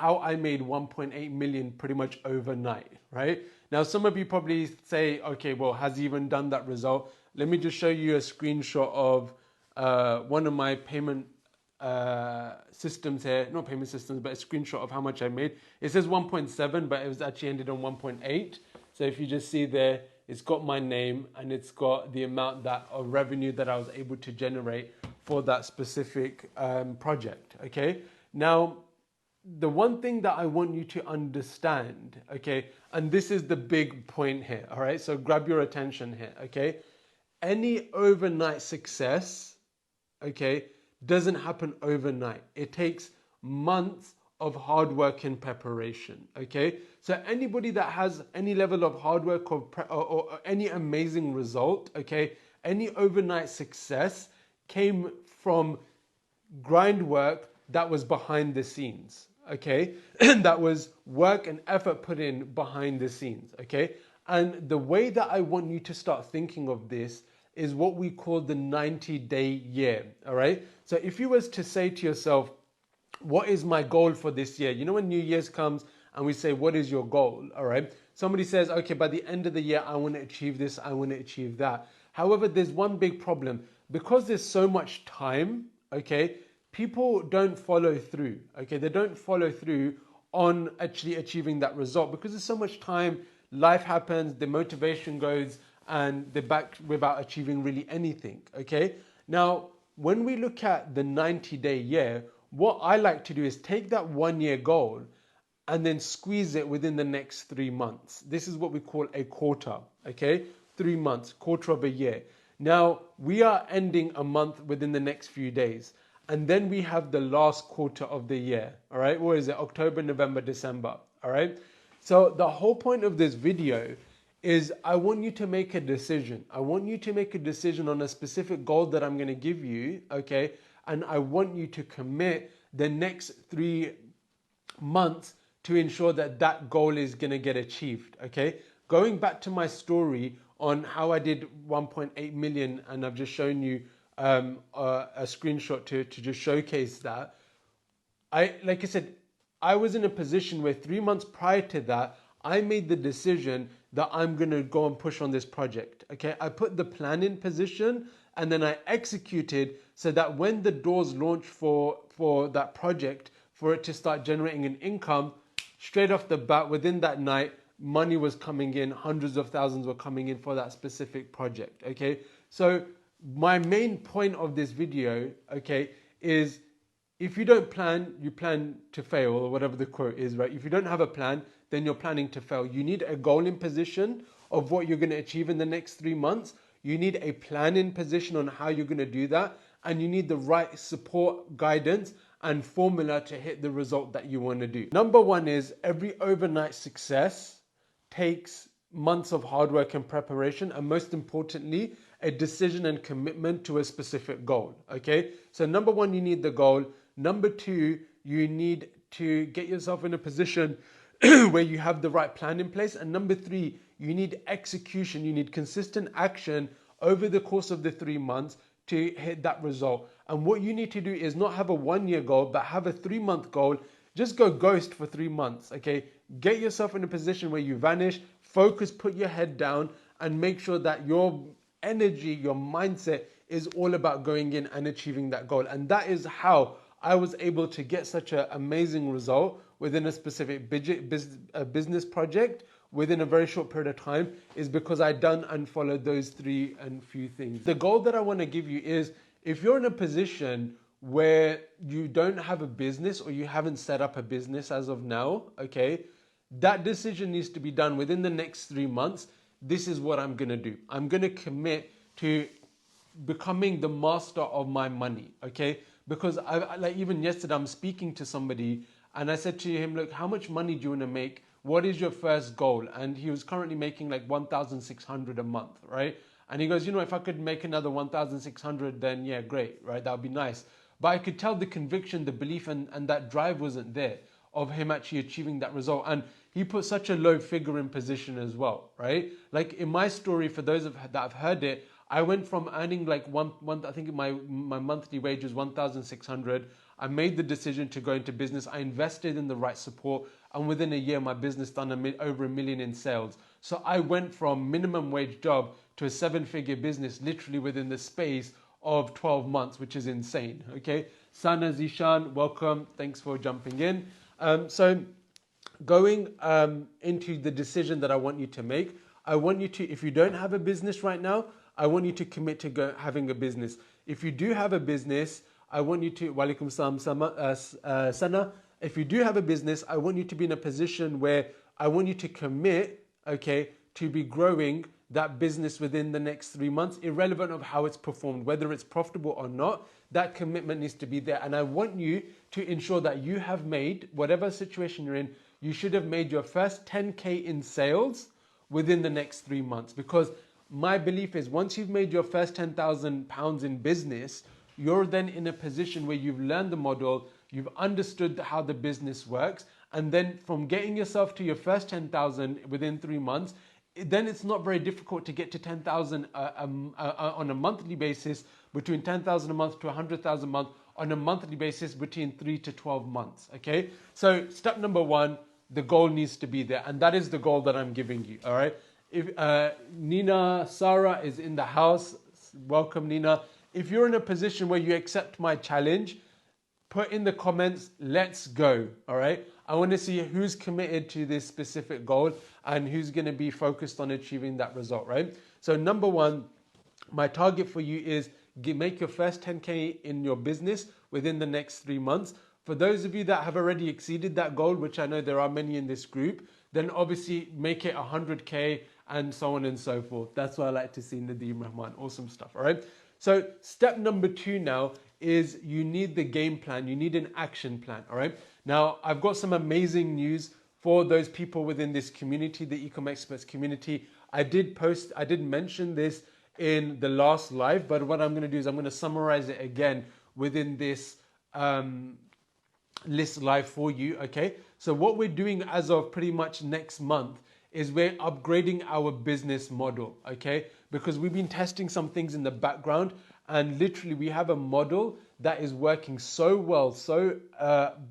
how I made 1.8 million pretty much overnight, right? Now, some of you probably say, okay, well, has he even done that result? Let me just show you a screenshot of one of my payment systems here, not payment systems, but a screenshot of how much I made. It says 1.7, but it was actually ended on 1.8. So if you just see there, it's got my name and it's got the amount of revenue that I was able to generate for that specific project, okay? Now, the one thing that I want you to understand, okay, and this is the big point here, all right? So grab your attention here, okay? Any overnight success, okay, doesn't happen overnight. It takes months of hard work and preparation, okay? So anybody that has any level of hard work or any amazing result, okay, any overnight success came from grind work that was behind the scenes, okay? That was work and effort put in behind the scenes, okay? And the way that I want you to start thinking of this is what we call the 90-day year, all right? So if you was to say to yourself, what is my goal for this year? You know, when New Year's comes and we say, what is your goal? All right. Somebody says, okay, by the end of the year, I want to achieve this. I want to achieve that. However, there's one big problem. Because there's so much time, okay, people don't follow through. Okay, they don't follow through on actually achieving that result because there's so much time. Life happens, the motivation goes, and they're back without achieving really anything. Okay. Now, when we look at the 90-day year, what I like to do is take that 1 year goal and then squeeze it within the next 3 months. This is what we call a quarter, okay? 3 months, quarter of a year. Now, we are ending a month within the next few days. And then we have the last quarter of the year, all right? What is it? October, November, December, all right? So the whole point of this video is I want you to make a decision. I want you to make a decision on a specific goal that I'm going to give you, okay? And I want you to commit the next 3 months to ensure that that goal is going to get achieved, okay? Going back to my story on how I did 1.8 million, and I've just shown you a screenshot to just showcase that. Like I said, I was in a position where 3 months prior to that, I made the decision that I'm going to go and push on this project, okay? I put the plan in position and then I executed so that when the doors launched for that project, for it to start generating an income, straight off the bat, within that night, money was coming in, hundreds of thousands were coming in for that specific project, okay? So my main point of this video, okay, is if you don't plan, you plan to fail, or whatever the quote is, right? If you don't have a plan, then you're planning to fail. You need a goal in position of what you're going to achieve in the next 3 months. You need a plan in position on how you're going to do that. And you need the right support, guidance, and formula to hit the result that you want to do. Number one is every overnight success takes months of hard work and preparation, and most importantly, a decision and commitment to a specific goal, okay? So number one, you need the goal. Number two, you need to get yourself in a position where you have the right plan in place. And number three, you need execution. You need consistent action over the course of the 3 months to hit that result. And what you need to do is not have a 1 year goal, but have a 3 month goal. Just go ghost for 3 months, okay? Get yourself in a position where you vanish, focus, put your head down, and make sure that your energy, your mindset is all about going in and achieving that goal. And that is how I was able to get such an amazing result within a specific business project within a very short period of time, is because I done and followed those 3 and few things. The goal that I want to give you is, if you're in a position where you don't have a business or you haven't set up a business as of now, okay, that decision needs to be done within the next 3 months. This is what I'm going to do. I'm going to commit to becoming the master of my money, okay? Because like even yesterday, I'm speaking to somebody and I said to him, look, how much money do you want to make? What is your first goal? And he was currently making like 1,600 a month, right? And he goes, you know, if I could make another 1,600, then yeah, great, right? That would be nice. But I could tell the conviction, the belief, and that drive wasn't there of him actually achieving that result. And he put such a low figure in position as well, right? Like in my story, for those that have heard it, I went from earning like I think my monthly wage was 1,600. I made the decision to go into business. I invested in the right support, and within a year, my business done over $1 million in sales. So I went from minimum wage job to a 7-figure business literally within the space of 12 months, which is insane. Okay, Sana Zishan, welcome. Thanks for jumping in. So going into the decision that I want you to make, I want you to, if you don't have a business right now, I want you to commit to having a business. If you do have a business, I want you to, walaikum salam, Sana, if you do have a business, I want you to be in a position where I want you to commit, okay, to be growing that business within the next 3 months, irrelevant of how it's performed, whether it's profitable or not. That commitment needs to be there. And I want you to ensure that you have made, whatever situation you're in, you should have made your first 10K in sales within the next 3 months. Because my belief is once you've made your first £10,000 in business, you're then in a position where you've learned the model, you've understood how the business works, and then from getting yourself to your first 10,000 within 3 months, then it's not very difficult to get to 10,000 on a monthly basis, between 10,000 a month to 100,000 a month on a monthly basis between 3 to 12 months. Okay, so step number one, the goal needs to be there, and that is the goal that I'm giving you. All right. If Nina Sarah is in the house, welcome Nina. If you're in a position where you accept my challenge, put in the comments, let's go. All right. I want to see who's committed to this specific goal and who's going to be focused on achieving that result, right? So number one, my target for you is make your first 10K in your business within the next 3 months. For those of you that have already exceeded that goal, which I know there are many in this group, then obviously make it 100K and so on and so forth. That's what I like to see in Nadeem Rahman. Awesome stuff, all right? So step number two now is you need the game plan. You need an action plan, all right? Now, I've got some amazing news for those people within this community, the Ecom Experts community. I did mention this in the last live, but what I'm going to do is I'm going to summarize it again within this list live for you, okay? So what we're doing as of pretty much next month is we're upgrading our business model, okay? Because we've been testing some things in the background, and literally we have a model that is working so well, so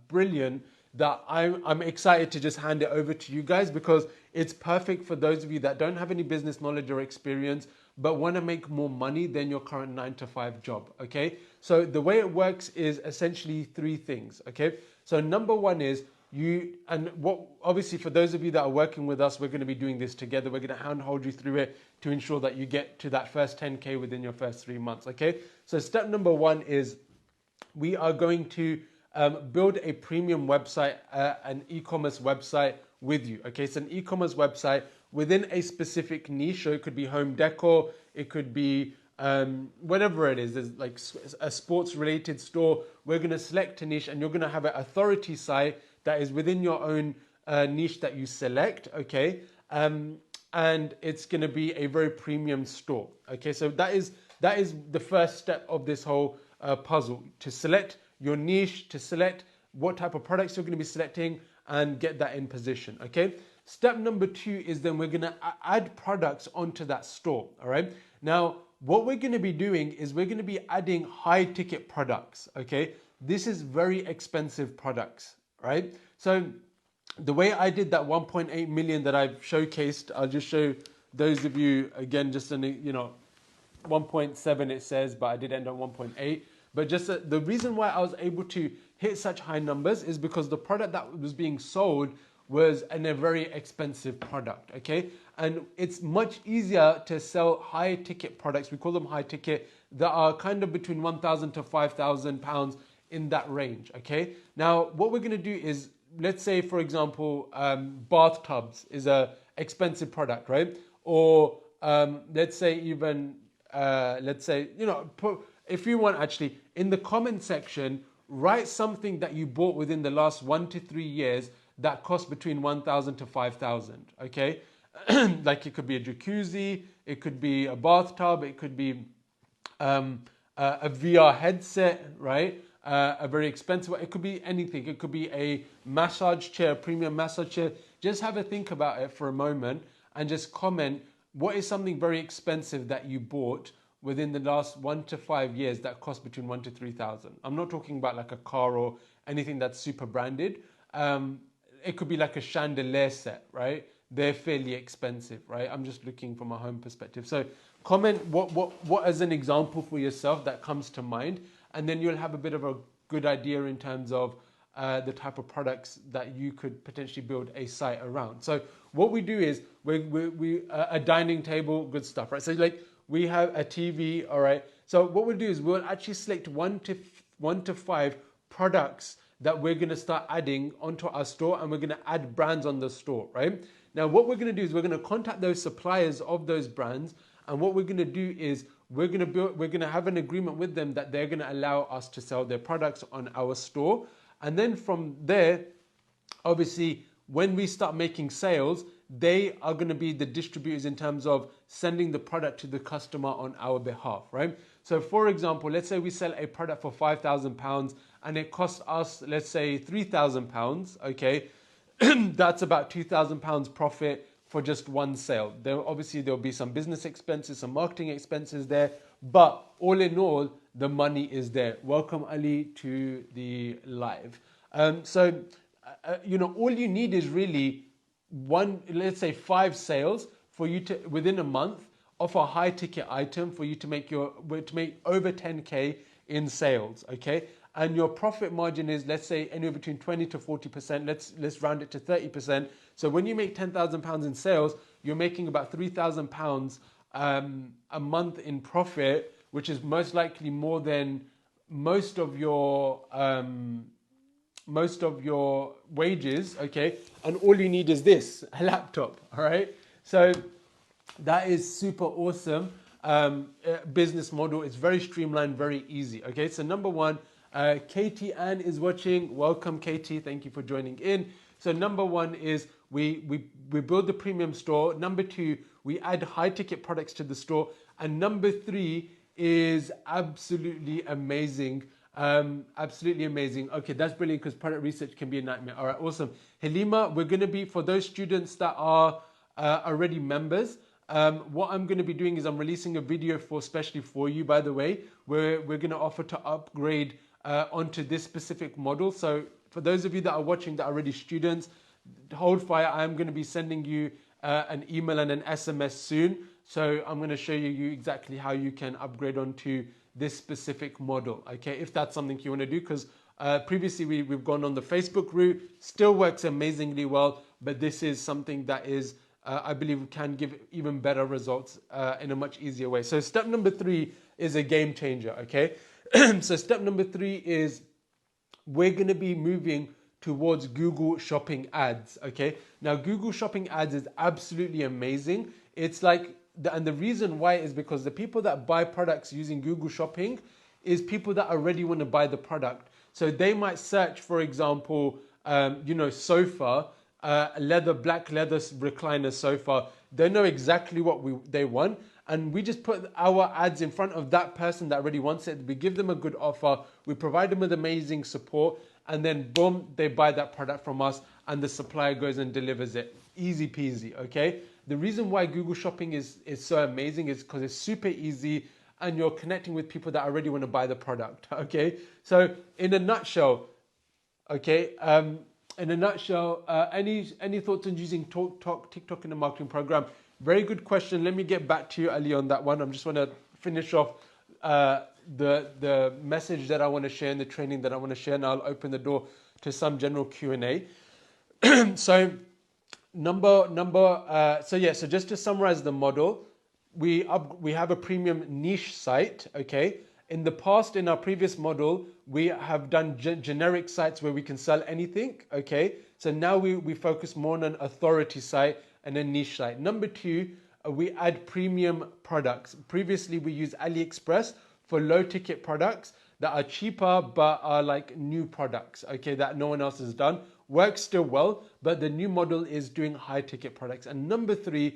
brilliant, that I'm excited to just hand it over to you guys, because it's perfect for those of you that don't have any business knowledge or experience but want to make more money than your current 9-to-5 job, okay? So the way it works is essentially 3 things, okay? So number one is obviously for those of you that are working with us, we're going to be doing this together. We're going to handhold you through it to ensure that you get to that first 10K within your first 3 months, okay? So step number one is we are going to build a premium website, an e-commerce website with you, okay? It's an e-commerce website within a specific niche. So it could be home decor, it could be whatever it is. There's like a sports related store. We're going to select a niche, and you're going to have an authority site that is within your own niche that you select, okay? And it's going to be a very premium store, okay? So that is the first step of this whole puzzle, to select your niche, to select what type of products you're going to be selecting and get that in position, okay? Step number two is then we're going to add products onto that store, all right? Now, what we're going to be doing is we're going to be adding high ticket products, okay? This is very expensive products, right? So the way I did that 1.8 million that I've showcased, I'll just show those of you again, just in, 1.7 it says, but I did end on 1.8. But just the reason why I was able to hit such high numbers is because the product that was being sold was a very expensive product, okay? And it's much easier to sell high ticket products, we call them high ticket, that are kind of between 1,000 to 5,000 pounds in that range, okay? Now, what we're gonna do is, let's say, for example, bathtubs is a expensive product, right? Or let's say even, if you want, actually, in the comment section, write something that you bought within the last 1 to 3 years that cost between 1,000 to 5,000, okay? Like it could be a jacuzzi, it could be a bathtub, it could be a VR headset, right? A very expensive one. It could be anything. It could be a massage chair, premium massage chair. Just have a think about it for a moment and just comment, what is something very expensive that you bought within the last 1 to 5 years that cost between 1 to 3,000. I'm not talking about like a car or anything that's super branded. It could be like a chandelier set, right? They're fairly expensive, right? I'm just looking from a home perspective. So comment what as an example for yourself that comes to mind, and then you'll have a bit of a good idea in terms of the type of products that you could potentially build a site around. So what we do is we a dining table, good stuff, right? So like we have a TV, all right. So what we'll do is we'll actually select one to five products that we're going to start adding onto our store, and we're going to add brands on the store, right? Now what we're going to do is we're going to contact those suppliers of those brands, and what we're going to do is we're going to have an agreement with them that they're going to allow us to sell their products on our store. And then from there, obviously, when we start making sales, they are going to be the distributors in terms of sending the product to the customer on our behalf, right? So for example, let's say we sell a product for £5,000 and it costs us, let's say £3,000, okay? That's about £2,000 profit for just one sale. There'll be some business expenses, some marketing expenses there, but all in all, the money is there. Welcome, Ali, to the live. All you need is really let's say 5 sales for you to, within a month, of a high ticket item for you to make over 10K in sales, okay? And your profit margin is, let's say, anywhere between 20 to 40%. Let's round it to 30%. So when you make £10,000 in sales, you're making about £3,000 a month in profit, which is most likely more than most of your wages, okay? And all you need is this, a laptop, all right? So that is super awesome business model. It's very streamlined, very easy, okay? So number one, Katie Ann is watching. Welcome, Katie. Thank you for joining in. So number one is we build the premium store. Number two, we add high ticket products to the store. And number three is absolutely amazing. Absolutely amazing. Okay, that's brilliant because product research can be a nightmare. All right, awesome. Halima, we're going to be, for those students that are already members, what I'm going to be doing is I'm releasing a video especially for you, by the way, where we're going to offer to upgrade onto this specific model. So for those of you that are watching that are already students, hold fire. I'm going to be sending you an email and an SMS soon. So I'm going to show you exactly how you can upgrade onto this specific model, okay, if that's something you want to do, because previously we've gone on the Facebook route, still works amazingly well, but this is something that is, I believe, can give even better results in a much easier way. So step number 3 is a game changer, okay? So step number 3 is we're going to be moving towards Google Shopping ads, okay? Now, Google Shopping ads is absolutely amazing. It's like, and the reason why is because the people that buy products using Google Shopping is people that already want to buy the product. So they might search, for example, sofa, black leather recliner sofa. They know exactly what they want. And we just put our ads in front of that person that already wants it. We give them a good offer. We provide them with amazing support. And then boom, they buy that product from us and the supplier goes and delivers it. Easy peasy, okay? The reason why Google Shopping is so amazing is because it's super easy and you're connecting with people that already want to buy the product, okay? So in a nutshell, okay, any thoughts on using TikTok in the marketing program? Very good question. Let me get back to you, Ali, on that one. I just want to finish off the message that I want to share and the training that I want to share, and I'll open the door to some general Q&A. So so just to summarize the model, we have a premium niche site, okay? In the past, in our previous model, we have done generic sites where we can sell anything, okay? So now we focus more on an authority site and a niche site. Number 2, we add premium products. Previously, we used AliExpress for low ticket products that are cheaper but are like new products, okay, that no one else has done. Works still well, but the new model is doing high ticket products. And number 3,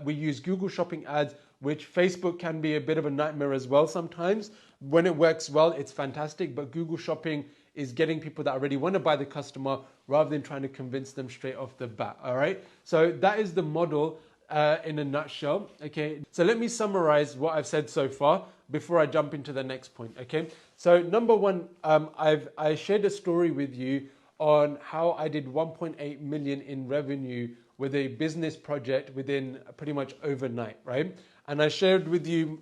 we use Google Shopping ads, which Facebook can be a bit of a nightmare as well sometimes. When it works well, it's fantastic, but Google Shopping is getting people that already want to buy the customer rather than trying to convince them straight off the bat, all right? So that is the model. in a nutshell. Okay, so let me summarize what I've said so far before I jump into the next point. Okay, so number one, I shared a story with you on how I did 1.8 million in revenue with a business project within pretty much overnight, right? And I shared with you,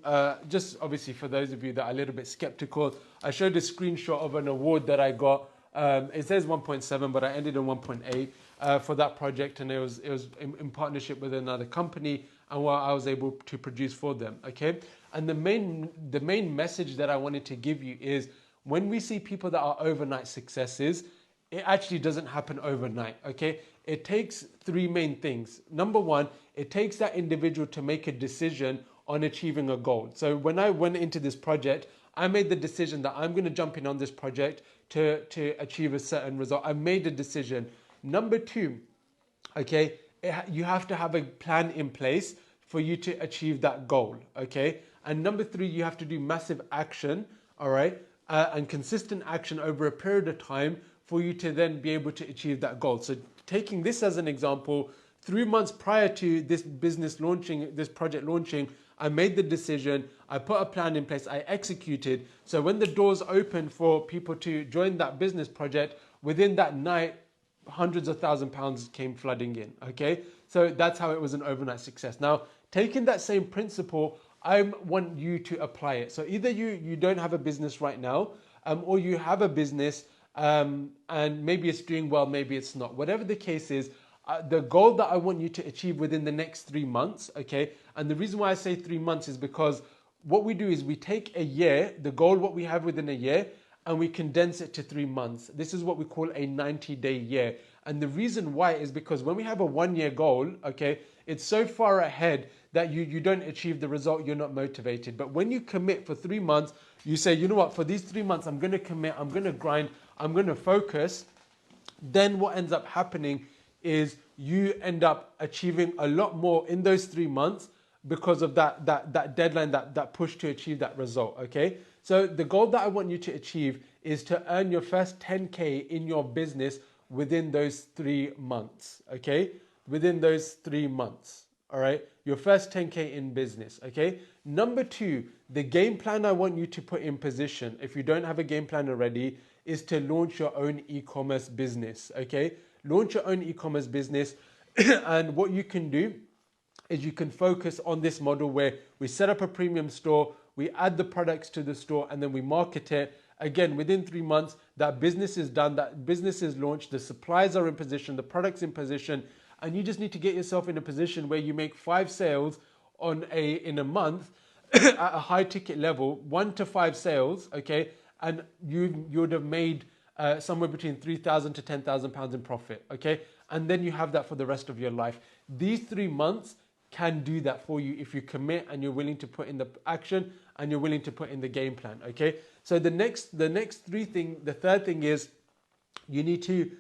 just obviously for those of you that are a little bit skeptical, I showed a screenshot of an award that I got. It says 1.7, but I ended on 1.8 for that project, and it was in partnership with another company, and what I was able to produce for them. Okay, and the main message that I wanted to give you is when we see people that are overnight successes, it actually doesn't happen overnight. Okay, it takes three main things. Number one, it takes that individual to make a decision on achieving a goal. So when I went into this project, I made the decision that I'm going to jump in on this project to achieve a certain result. I made a decision. Number two, okay, you have to have a plan in place for you to achieve that goal, okay? And number three, you have to do massive action, all right, and consistent action over a period of time for you to then be able to achieve that goal. So taking this as an example, 3 months prior to this business launching, this project launching, I made the decision, I put a plan in place, I executed. So when the doors opened for people to join that business project, within that night, hundreds of £1,000s came flooding in, okay? So that's how it was an overnight success. Now, taking that same principle, I want you to apply it. So either you don't have a business right now, or you have a business and maybe it's doing well, maybe it's not. Whatever the case is, the goal that I want you to achieve within the next 3 months, okay? And the reason why I say 3 months is because what we do is we take a year, the goal what we have within a year, and we condense it to 3 months. This is what we call a 90-day year. And the reason why is because when we have a 1-year goal, okay, it's so far ahead that you don't achieve the result, you're not motivated. But when you commit for 3 months, you say, you know what, for these 3 months, I'm going to commit, I'm going to grind, I'm going to focus. Then what ends up happening is you end up achieving a lot more in those 3 months because of that deadline, that push to achieve that result, okay? So the goal that I want you to achieve is to earn your first 10K in your business within those 3 months, okay? Within those 3 months, all right? Your first 10K in business, okay? Number two, the game plan I want you to put in position, if you don't have a game plan already, is to launch your own e-commerce business, okay? Launch your own e-commerce business. And what you can do is you can focus on this model where we set up a premium store, we add the products to the store, and then we market it. Again, within 3 months, that business is done, that business is launched, the supplies are in position, the product's in position, and you just need to get yourself in a position where you make 5 sales in a month at a high ticket level, 1 to 5 sales, okay? And you would have made somewhere between £3,000 to £10,000 in profit, okay? And then you have that for the rest of your life. These 3 months can do that for you if you commit and you're willing to put in the action and you're willing to put in the game plan, okay? So the third thing is you need to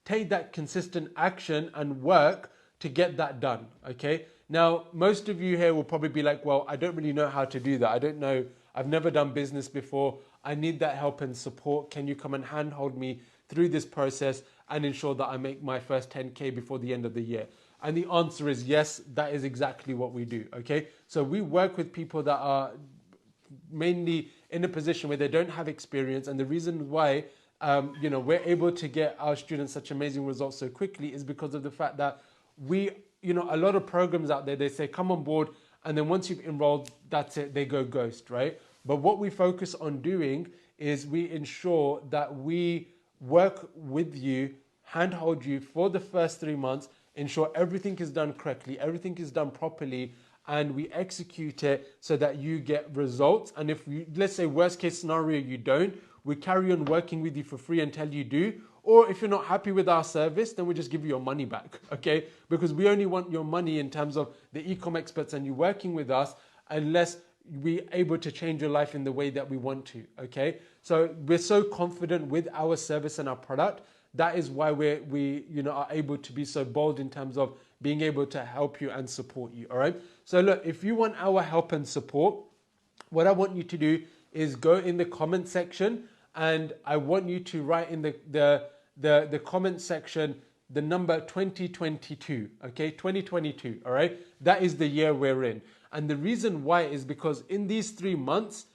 take that consistent action and work to get that done, okay? Now, most of you here will probably be like, well, I don't really know how to do that. I don't know. I've never done business before. I need that help and support. Can you come and handhold me through this process and ensure that I make my first 10K before the end of the year? And the answer is yes, that is exactly what we do, okay? So we work with people that are mainly in a position where they don't have experience, and the reason why we're able to get our students such amazing results so quickly is because of the fact that a lot of programs out there, they say come on board, and then once you've enrolled, that's it, they go ghost, right? But what we focus on doing is we ensure that we work with you, handhold you for the first 3 months, ensure everything is done correctly, everything is done properly, and we execute it so that you get results. And if you, let's say worst case scenario, you don't, we carry on working with you for free until you do. Or if you're not happy with our service, then we just give you your money back, okay? Because we only want your money in terms of the e-com experts and you working with us unless we're able to change your life in the way that we want to, okay? So we're so confident with our service and our product. That is why we are able to be so bold in terms of being able to help you and support you, all right? So look, if you want our help and support, what I want you to do is go in the comment section, and I want you to write in the comment section the number 2022, okay? 2022, all right? That is the year we're in. And the reason why is because in these 3 months,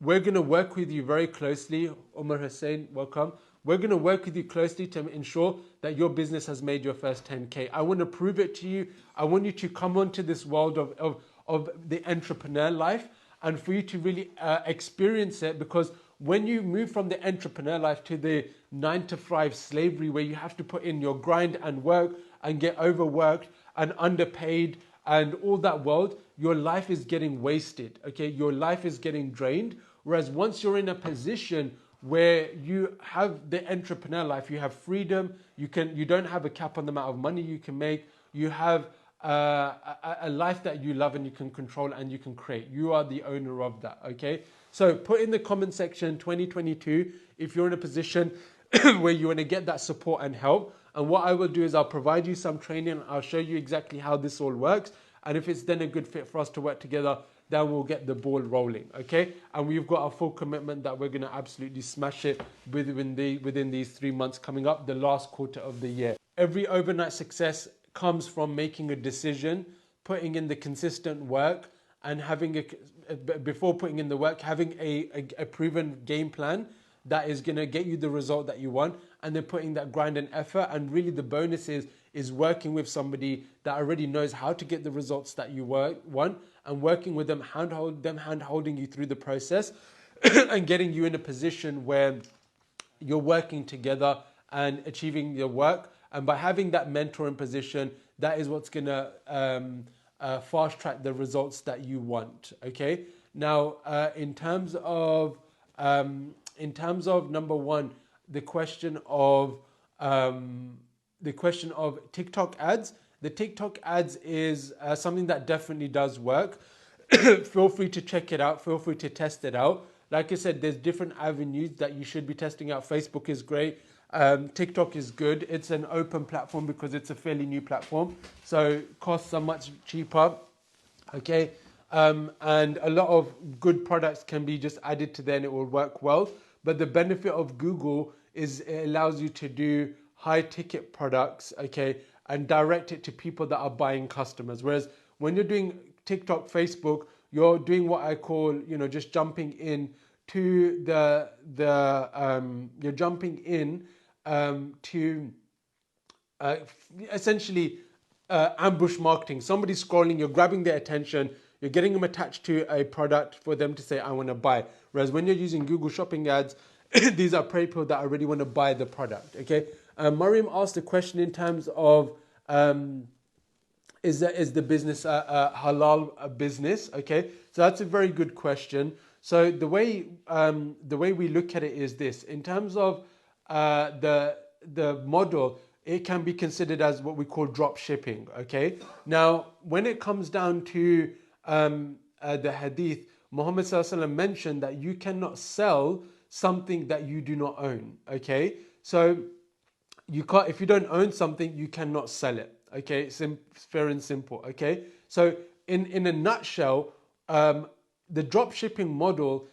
we're going to work with you very closely. Omar Hussein, welcome. We're going to work with you closely to ensure that your business has made your first 10K. I want to prove it to you. I want you to come onto this world of the entrepreneur life and for you to really experience it, because when you move from the entrepreneur life to the 9-to-5 slavery where you have to put in your grind and work and get overworked and underpaid and all that world, your life is getting wasted, okay? Your life is getting drained. Whereas once you're in a position where you have the entrepreneur life, you have freedom, you don't have a cap on the amount of money you can make, you have a life that you love and you can control and you can create. You are the owner of that, okay? So put in the comment section 2022 if you're in a position where you want to get that support and help. And what I will do is I'll provide you some training. I'll show you exactly how this all works. And if it's then a good fit for us to work together, then we'll get the ball rolling, okay? And we've got a full commitment that we're going to absolutely smash it within these 3 months coming up, the last quarter of the year. Every overnight success comes from making a decision, putting in the consistent work, and having before putting in the work, having a proven game plan that is going to get you the result that you want, and then putting that grind and effort. And really the bonus is working with somebody that already knows how to get the results that you want, and working with them, hand-holding you through the process and getting you in a position where you're working together and achieving your work. And by having that mentor in position, that is what's going to fast track the results that you want, okay? Now, in terms of number one, the question of TikTok ads. The TikTok ads is something that definitely does work. Feel free to check it out. Feel free to test it out. Like I said, there's different avenues that you should be testing out. Facebook is great. TikTok is good. It's an open platform because it's a fairly new platform. So costs are much cheaper. Okay. And a lot of good products can be just added to there and it will work well. But the benefit of Google is it allows you to do high ticket products, okay, and direct it to people that are buying customers. Whereas when you're doing TikTok, Facebook, you're doing what I call, just jumping in to you're jumping in to essentially ambush marketing. Somebody's scrolling, you're grabbing their attention, you're getting them attached to a product for them to say, I want to buy. Whereas when you're using Google Shopping ads, these are people that already want to buy the product, okay? Mariam asked a question in terms of, is the business a halal business, okay? So that's a very good question. So the way we look at it is this. In terms of the model, it can be considered as what we call drop shipping, okay? Now, when it comes down to the hadith, Muhammad Sallallahu Alaihi Wasallam mentioned that you cannot sell something that you do not own, okay? So you can't, if you don't own something, you cannot sell it, okay? It's fair and simple, okay? So in a nutshell, the drop shipping model,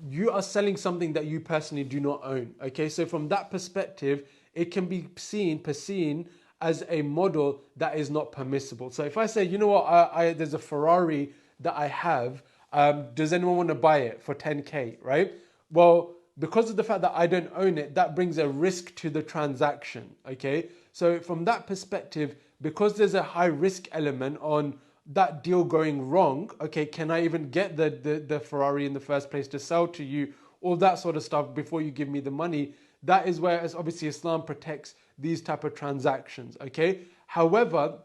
you are selling something that you personally do not own, okay? So from that perspective, it can be perceived as a model that is not permissible. So if I say, you know what, there's a Ferrari that I have, does anyone want to buy it for 10K, right? Well, because of the fact that I don't own it, that brings a risk to the transaction, okay? So from that perspective, because there's a high risk element on that deal going wrong, okay, can I even get the Ferrari in the first place to sell to you, all that sort of stuff before you give me the money? That is where, obviously, Islam protects these type of transactions, okay? However,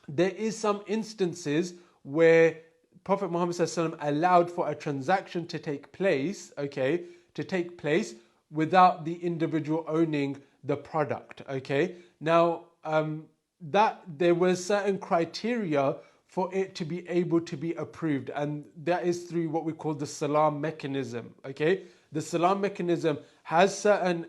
there is some instances where Prophet Muhammad SAW allowed for a transaction to take place, okay, without the individual owning the product, okay? Now, that there were certain criteria for it to be able to be approved, and that is through what we call the salam mechanism, okay? The salam mechanism has certain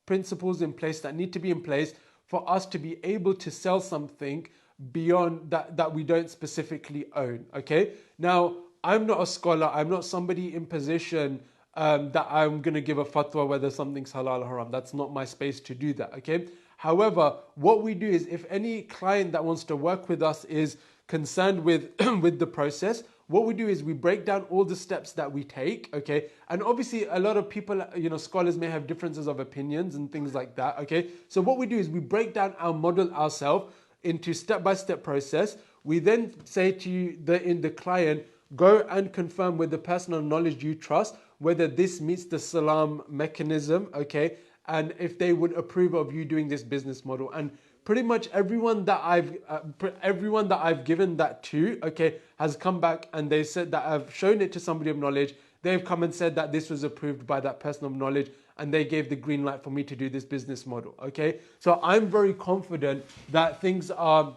principles in place that need to be in place for us to be able to sell something beyond that we don't specifically own, okay? Now, I'm not a scholar, I'm not somebody in position that I'm going to give a fatwa whether something's halal or haram. That's not my space to do that, okay? However, what we do is if any client that wants to work with us is concerned with with the process, what we do is we break down all the steps that we take, okay? And obviously a lot of people, scholars may have differences of opinions and things like that, okay? So what we do is we break down our model ourselves into step-by-step process. We then say to you, the client, go and confirm with the person of knowledge you trust whether this meets the salam mechanism, okay? And if they would approve of you doing this business model. And pretty much everyone that I've given that to, okay, has come back and they said that I've shown it to somebody of knowledge. They've come and said that this was approved by that person of knowledge and they gave the green light for me to do this business model, okay? So I'm very confident that things are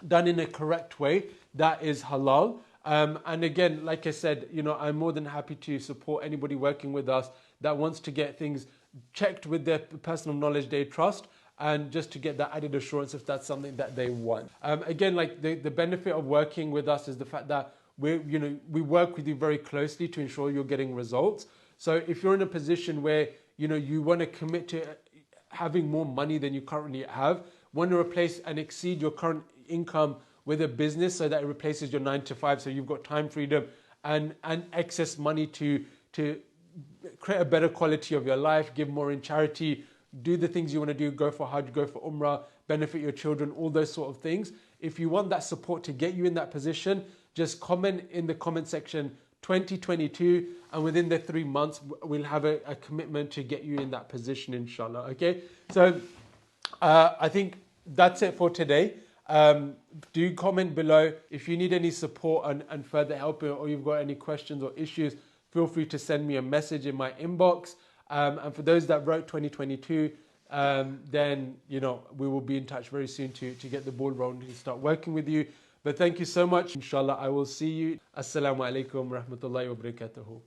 done in a correct way that is halal. And again, like I said, I'm more than happy to support anybody working with us that wants to get things checked with their person of knowledge they trust, and just to get that added assurance if that's something that they want. Again, like the benefit of working with us is the fact that we work with you very closely to ensure you're getting results. So if you're in a position where you want to commit to having more money than you currently have, want to replace and exceed your current income with a business so that it replaces your 9 to 5, so you've got time freedom and excess money to create a better quality of your life, give more in charity, do the things you want to do, go for Hajj, go for Umrah, benefit your children, all those sort of things. If you want that support to get you in that position, just comment in the comment section 2022, and within the 3 months we'll have a commitment to get you in that position, inshallah. Okay, so I think that's it for today. Do comment below if you need any support and further help, or you've got any questions or issues. Feel free to send me a message in my inbox. And for those that wrote 2022, then we will be in touch very soon to get the ball rolling to start working with you. But thank you so much. Inshallah, I will see you. Assalamu alaikum wa rahmatullahi wa barakatuhu.